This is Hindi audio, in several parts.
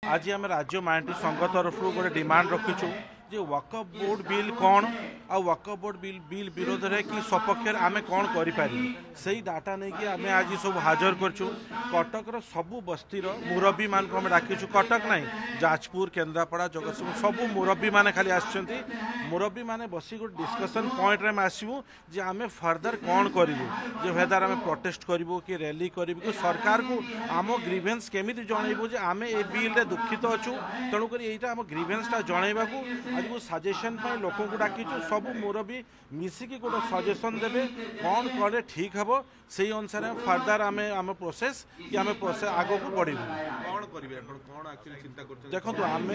आज आम राज्य माइंड संघ तरफ गोटे डिमांड रखीचु जे वकफ बोर्ड बिल कौन आ वकफ बोर्ड बिल विरोध में कि सपक्ष आम कौन कर डाटा नहीं कि आम आज सब हाजर करछु। कटक सबू बस्तीर मुरब्बी मान को डाकिछु। कटक नहीं जाजपुर केन्द्रापड़ा जगतसिंहपुर सबू मुरब्बी माने खाली आछंती। मुरब्बी माने बसी गोटे डिस्कसन पॉइंट रे आसबू जे आम फर्दर कौन करूँ जे वेदर आम प्रोटेस्ट करूँ कि रैली करूँ कि सरकार को आम ग्रीवेन्स केमिति जनइबू जे आम ए बिल रे दुखित अच्छु। तेणुक यहाँ आम ग्रीवेन्सटा जनइबा आज को सजेशन लोक को डाकिचु। सब मुरब्बी मिसिकी गोटे सजेशन देवे कौन कले ठीक हम से अनुसार फर्दर आम आम प्रोसेस कि आम प्रोसेस आगे को बढ़ू। देखो आम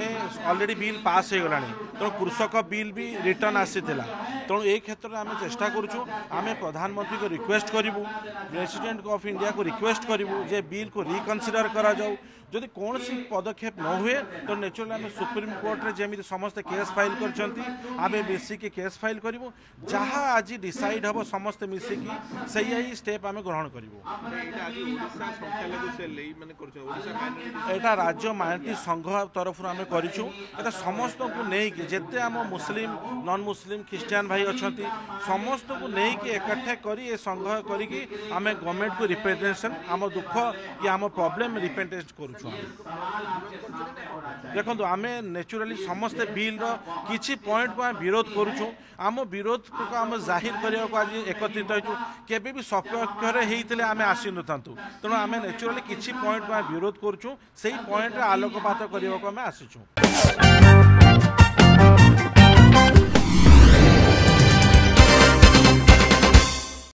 ऑलरेडी बिल पास हो गला तेणु कृषक बिल भी रिटर्न आसी तेणु ये क्षेत्र में आम चेष्टा करूँ आम प्रधानमंत्री को रिक्वेस्ट करूँ प्रेसिडेंट ऑफ इंडिया को रिक्वेस्ट करूँ जे बिल को रिकनसीडर करा जाऊ। जदि कौन पदक्षेप न हुए तो नेचुरली आम सुप्रीम कोर्ट रे जमी समस्ते केस फाइल करछंती आम मिसिकी केस फाइल करूँ जहाँ आज डिसाइड हम समस्ते मिसिकी सही स्टेप आम ग्रहण करूँ। यहाँ राज्य माइनॉरिटी संघ तरफ आम करूँ समस्त को लेकिन जिते आम मुस्लिम नॉन मुस्लिम ख्रिस्टियान भाई अच्छा समस्त को लेकिन एकठा कर संघ करी आम गवर्नमेंट को रिप्रेजेंटेशन आम दुख कि आम प्रॉब्लम रिप्रेजेंट करूँ। देखो आम नेचुराली समस्ते बिल किसी पॉइंट को विरोध करूँ आम विरोध को आम जाहिर करने को आज एकत्रित हो केबे भी सपक्ष आम आसी न था तेणु आम नेचुराली किसी पॉइंट को विरोध करूँ से पॉइंट आलोकपात करने को आम आसीचु।